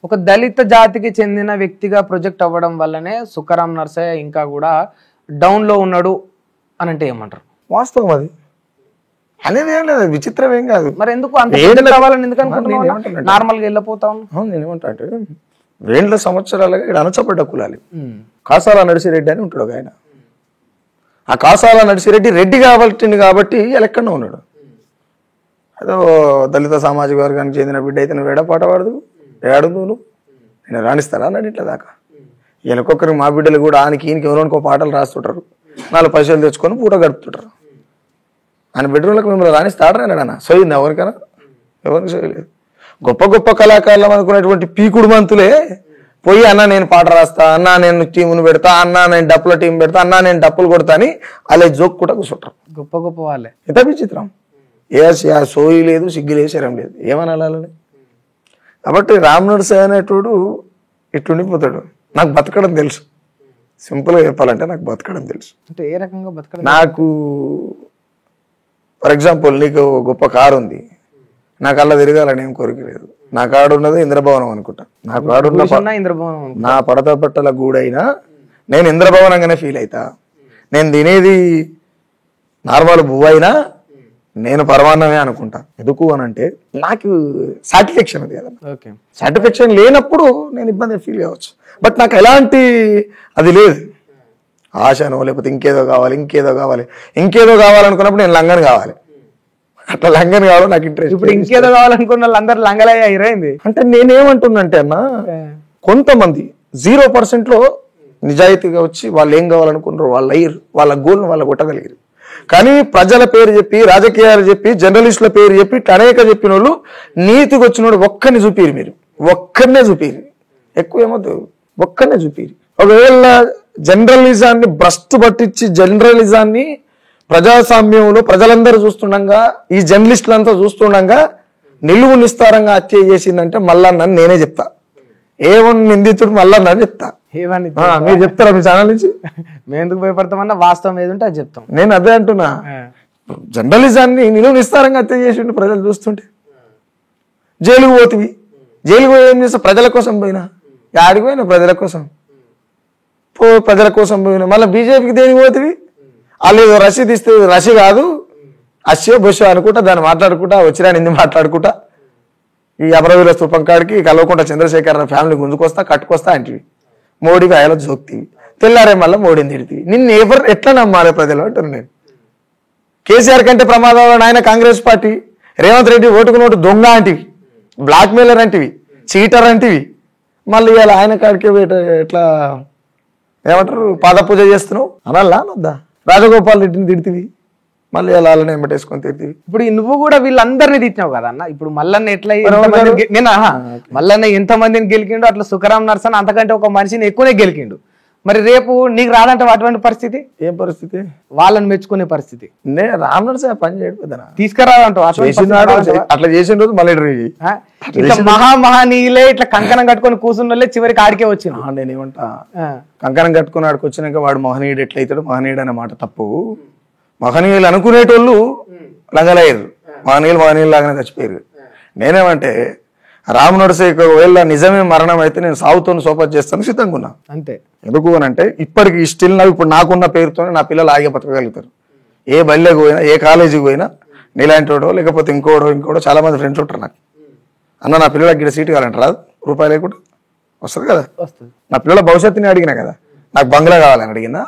ఒక దళిత జాతికి చెందిన వ్యక్తిగా ప్రొజెక్ట్ అవ్వడం వల్లనే సుఖరాం నర్సయ్య ఇంకా కూడా డౌన్ లో ఉన్నాడు అని అంటే ఏమంటారు? వాస్తవం అది అనేది ఏం లేదు, విచిత్రం ఏం కాదు. మరి ఎందుకు అంత కావాలని ఎందుకు అనుకుంటున్నాను? నార్మల్ గా వెళ్ళిపోతా ఉన్నాను. నేనేమంటా అంటే 2 సంవత్సరాలుగా ఇక్కడ అణచబడ్డ కులాలి. కాసాల నడిసిరెడ్డి అని ఉంటాడు ఆయన. ఆ కాసాల నడిసిరెడ్డి రెడ్డి కాబట్టి ఎక్కడో ఉన్నాడు. అదో దళిత సామాజిక వర్గానికి చెందిన బిడ్డ అయితే నువ్వు ఏడపాట పాడదు, ఏడు నువ్వు నేను రాణిస్తారా అన్నాడు ఇట్లా దాకా. ఈయనకొక్కరికి మా బిడ్డలు కూడా ఆయనకి ఈయనకి ఎవరోనికో పాటలు రాస్తుంటారు, 4 పైసలు తెచ్చుకొని పూట గడుపుతుంటారు. ఆయన బెడ్రూమ్లకు మిమ్మల్ని రాణిస్తాడరా అన్నాడన్న. సోయింది ఎవరికైనా? ఎవరికి సోయలేదు. గొప్ప గొప్ప కళాకారులు అనుకునేటువంటి పీకుడు మంతులే పోయి అన్న నేను పాట రాస్తా, అన్న నేను టీమును పెడతా, అన్న నేను డప్పుల టీం పెడతా, అన్న నేను డప్పులు కొడతా అని అలా జోక్ కూడా కూర్చుంటారు. గొప్ప గొప్ప వాళ్ళే. ఎంత విచిత్రం. సోయి లేదు, సిగ్గు లేదు, శరం లేదు, ఏమనాలని. కాబట్టి రామ్ నర్సయ్య అనేటోడు ఇట్టుండిపోతాడు. నాకు బతకడం తెలుసు, సింపుల్గా చెప్పాలంటే నాకు బతకడం తెలుసు. అంటే ఏ రకంగా బతకడం? నాకు ఫర్ ఎగ్జాంపుల్ నీకు గొప్ప కారు ఉంది, నాకు అలా తిరగాలని ఏం కోరిక లేదు. నా కాడు ఉన్నది ఇంద్రభవనం అనుకుంటా. నా కాడున్న ఇంద్రభవనం, నా పడత పట్టల గూడైనా నేను ఇంద్రభవనంగానే ఫీల్ అవుతా. నేను తినేది నార్మల్ బువ్వైనా నేను పరమాన్నమే అనుకుంటా. ఎందుకు అని అంటే నాకు సాటిస్ఫాక్షన్ అది కదా. సాటిస్ఫాక్షన్ లేనప్పుడు నేను ఇబ్బంది ఫీల్ కావచ్చు. బట్ నాకు ఎలాంటి అది లేదు, ఆశనో లేకపోతే ఇంకేదో కావాలనుకున్నప్పుడు నేను లంగన్ కావాలి. అట్లా లంగన్ కావాలి నాకు ఇంట్రెస్ట్. ఇప్పుడు ఇంకేదో కావాలనుకున్న వాళ్ళందరూ లంగలయ్యాయిరైంది. అంటే నేనేమంటున్నంటే అన్న, కొంతమంది 0% లో నిజాయితీగా వచ్చి వాళ్ళు ఏం కావాలనుకున్నారు వాళ్ళు అయ్యారు, వాళ్ళ గోల్ను వాళ్ళు కొట్టగలిగారు. కానీ ప్రజల పేరు చెప్పి, రాజకీయాలు చెప్పి, జర్నలిస్టుల పేరు చెప్పి అనేక చెప్పిన వాళ్ళు నీతికి వచ్చినోడు ఒక్కరిని చూపిరు. మీరు ఒక్కరినే చూపిరు, ఎక్కువ ఏమొద్దు, ఒక్కరినే చూపిరు. ఒకవేళ జర్నలిజాన్ని భ్రష్టు పట్టించి జర్నలిజాన్ని ప్రజాస్వామ్యంలో ప్రజలందరూ చూస్తుండగా, ఈ జర్నలిస్టులంతా చూస్తుండగా నిలువు నిస్తారంగా హత్య చేసిందంటే మల్లన్నని నేనే చెప్తా. ఏమని నిందితుడు మల్లన్నని చెప్తా. మీరు చెప్తారా మీ ఛానల్ నుంచి? మేము ఎందుకు భయపడతామన్నా, వాస్తవం ఏది ఉంటే అది చెప్తాం. నేను అదే అంటున్నా, జర్నలిజాన్ని నిలువు నిస్తారంగా హత్య చేసిండు ప్రజలు చూస్తుంటే. జైలుకు పోతివి, జైలుకు పోయి ఏం చేస్తా? ప్రజల కోసం పోయినా. ఆడికి పోయినా ప్రజల కోసం, ప్రజల కోసం పోయినా. మళ్ళీ బీజేపీకి దేనికి పోతివి? వాళ్ళు ఏదో రసీదు ఇస్తే రసీ కాదు, అస్యో బొస్సో అనుకుంటా దాన్ని మాట్లాడుకుంటా వచ్చినా నింది మాట్లాడుకుంటా ఈ అమరవీర స్థూపం కాడికి కలవకుండా చంద్రశేఖర్ ఫ్యామిలీ గుంజుకొస్తా కట్టుకొస్తా అంటివి. మోడీకి ఆయలో జోక్తివి, తెల్లారే మళ్ళీ మోడీని తిడితివి. నిన్ను ఎట్లా నమ్మాలి ప్రజలు అంటారు. నేను కేసీఆర్ కంటే ప్రమాదంలో ఆయన కాంగ్రెస్ పార్టీ, రేవంత్ రెడ్డి ఓటుకు నోటు దొంగ అంటివి, బ్లాక్ మెయిలర్ అంటివి, చీటర్ అంటివి. మళ్ళీ ఇవాళ ఆయన కాడికి ఎట్లా ఏమంటారు పాదపూజ చేస్తున్నావు అనల్లా అనొద్దా? రాజగోపాల్ రెడ్డిని తిడితివి, మళ్ళీ అలా అలానే ఎంబటేసుకొని తిడితివి. ఇప్పుడు నువ్వు కూడా వీళ్ళందరినీ తిట్టినావు కదా అన్న. ఇప్పుడు మల్లన్న ఎట్లా మల్లన్న ఎంత మందిని గెలికిండు, అట్లా సుఖరాం నర్సయ్య అంతకంటే ఒక మనిషిని ఎక్కువనే గెలికిండు. మరి రేపు నీకు రాదంటే అటువంటి పరిస్థితి? ఏం పరిస్థితి? వాళ్ళని మెచ్చుకునే పరిస్థితి. రామ్ నర్సయ్య పని చేయడు, తీసుకురాదంట. అట్లా చేసిన రోజు మళ్ళీ మహానీయులే ఇట్లా కంకణం కట్టుకొని కూర్చున్న చివరికి ఆడికే వచ్చింది. నేనేమంటా, కంకణం కట్టుకుని ఆడికి వచ్చినాక వాడు మహనీయుడు ఎట్లయితాడు? మహనీయుడు అనే మాట తప్పు. మహనీయులు అనుకునేటోళ్ళు లంగలయ్యారు, మహనీయులు లాగానే చచ్చిపోయారు. నేనేమంటే రామ్ నర్సయ్య ఒకవేళ నిజమే మరణం అయితే నేను సాగుతోని సోపత్ చేస్తాను సిద్ధంగా ఉన్నా. అంతే. ఎందుకు అని అంటే ఇప్పటికి స్టిల్ ఇప్పుడు నాకున్న పేరుతోనే నా పిల్లలు ఆగే బతకగలుగుతారు. ఏ బళ్ళకి పోయినా, ఏ కాలేజీకి పోయినా నీలాంటి వాడో లేకపోతే ఇంకోడో చాలా మంది ఫ్రెండ్స్ ఉంటారు నాకు. అన్న నా పిల్లలకి ఇక్కడ సీటు కావాలంటే రాదు, రూపాయలు లేకుండా వస్తుంది కదా. నా పిల్లల భవిష్యత్తుని అడిగినా కదా. నాకు బంగ్లా కావాలని అడిగినా,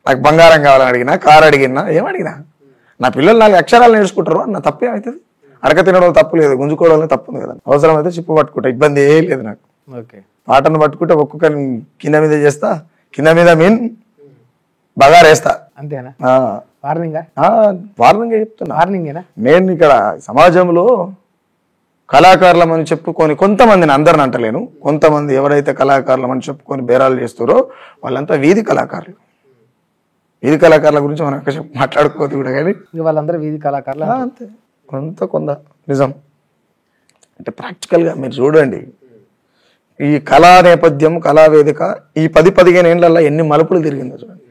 నాకు బంగారం కావాలని అడిగినా, కారు అడిగినా, ఏమడిగినా నా పిల్లలు 4 అక్షరాలు నేర్చుకుంటారు. నా తప్పేమవుతుంది? అడక తినడం తప్పు లేదు, గుంజుకోవడం తప్పు ఉంది కదా. అవసరం అయితే చిప్పు పట్టుకుంటా, ఇబ్బంది ఏం లేదు నాకు. పాటను పట్టుకుంటే ఒక్కొక్కరిని కింద మీద చేస్తా, కింద మీద మీన్ బగారేస్తా. అంతేనా? వార్నింగ్ చెప్తున్నా. నేను ఇక్కడ సమాజంలో కళాకారులమని చెప్పుకొని కొంతమందిని, అందరిని అంటలేను, కొంతమంది ఎవరైతే కళాకారులమని చెప్పుకొని బేరాలు చేస్తారో వాళ్ళంతా వీధి కళాకారులు. వీధి కళాకారుల గురించి మనం మాట్లాడుకోవద్దు కూడా, కానీ వాళ్ళందరూ వీధి కళాకారులు అంతే. కొంత నిజం అంటే ప్రాక్టికల్గా మీరు చూడండి, ఈ కళా నేపథ్యం, కళావేదిక ఈ 10-15 ఏళ్ళల్లో ఎన్ని మలుపులు తిరిగిందో చూడండి.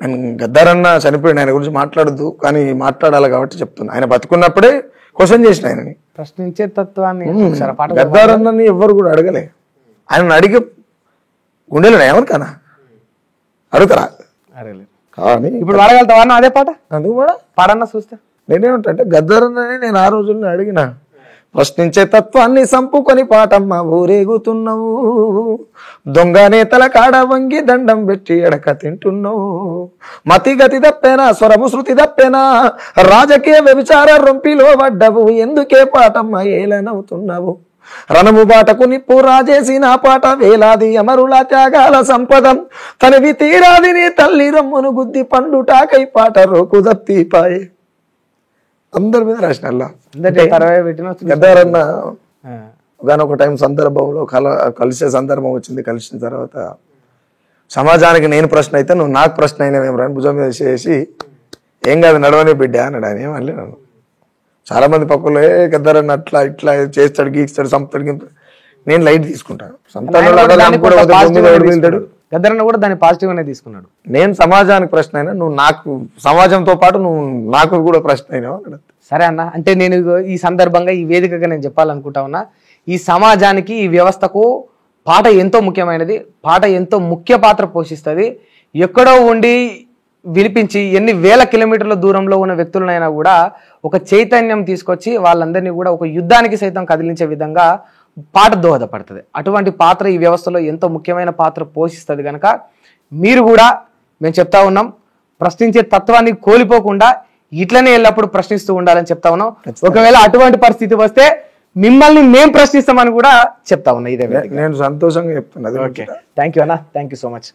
నేను గద్దారన్న చనిపోయిన ఆయన గురించి మాట్లాడద్దు, కానీ మాట్లాడాలి కాబట్టి చెప్తున్నా. ఆయన బతుకున్నప్పుడే క్వశ్చన్ చేసిన ఆయనని. ప్రశ్నించే తత్వాన్ని ఒకసారి పాట గద్దారన్నని ఎవ్వరు కూడా అడగలే. ఆయన అడిగే గుండెలు ఎవరికన్నా అడుగుతారా? అడగలేదు. కానీ ఇప్పుడు అడగలుగుతావా అన్న అదే పాట? అందుకు కూడా పాడన్నా చూస్తే. నేనేమంటే గద్దరన్నని నేను ఆ రోజుల్లో అడిగిన, ప్రశ్నించే తత్వాన్ని సంపుకొని పాటమ్మ ఊరేగుతున్నావు, దొంగ నేతల కాడ వంగి దండం పెట్టి ఎడక తింటున్నావు, మతిగతి దప్పేనా స్వరము శృతి దప్పేనా రాజకీయ వ్యభిచార రొంపిలో పడ్డవు, ఎందుకే పాటమ్మ ఏలనవుతున్నావు, రణము బాటకు నిప్పు రాజేసిన పాట వేలాది అమరుల త్యాగాల సంపదం, తనవి తీరాది నీ తల్లి రమ్మును గుద్ది పండుటాకై పాట రోకు దప్పిపాయే. అందరి మీద రాసిన గద్దారన్న ఒకనొక టైం సందర్భంలో కలిసే సందర్భం వచ్చింది. కలిసిన తర్వాత సమాజానికి నేను ప్రశ్న అయితే నువ్వు నాకు ప్రశ్న అయినా మేము రాని భుజం మీద చేసి ఏం కాదు నడవని బిడ్డ అన్నాడు. ఆయన ఏమనలే. నన్ను చాలా మంది పక్కలో గద్దారన్న అట్లా ఇట్లా చేస్తాడు గీస్తాడు సంపుతాడు, నేను లైట్ తీసుకుంటాను. గద్దరన్న కూడా దాన్ని పాజిటివ్ గానే తీసుకున్నాడు. నేను సమాజానికి ప్రశ్న అయినా నువ్వు నాకు, సమాజంతో పాటు నువ్వు నాకు కూడా ప్రశ్న అయినావు అన్నాడు. సరే అన్న, అంటే నేను ఈ సందర్భంగా ఈ వేదికగా నేను చెప్పాలనుకుంటా ఉన్నా, ఈ సమాజానికి ఈ వ్యవస్థకు పాట ఎంతో ముఖ్యమైనది, పాట ఎంతో ముఖ్య పాత్ర పోషిస్తుంది. ఎక్కడో ఉండి వినిపించి ఎన్ని వేల కిలోమీటర్ల దూరంలో ఉన్న వ్యక్తులనైనా కూడా ఒక చైతన్యం తీసుకొచ్చి వాళ్ళందరినీ కూడా ఒక యుద్ధానికి సైతం కదిలించే విధంగా పాట దోహదపడుతుంది. అటువంటి పాత్ర ఈ వ్యవస్థలో ఎంతో ముఖ్యమైన పాత్ర పోషిస్తుంది కనుక మీరు కూడా మేము చెప్తా ఉన్నాం, ప్రశ్నించే తత్వాన్ని కోల్పోకుండా ఇట్లనే ఎల్లప్పుడు ప్రశ్నిస్తూ ఉండాలని చెప్తా ఉన్నాం. ఒకవేళ అటువంటి పరిస్థితి వస్తే మిమ్మల్ని మేము ప్రశ్నిస్తామని కూడా చెప్తా ఉన్నా. ఇదే నేను సంతోషంగా చెప్తున్నా. ఓకే, థ్యాంక్ యూ అన్న, థ్యాంక్ యూ సో మచ్.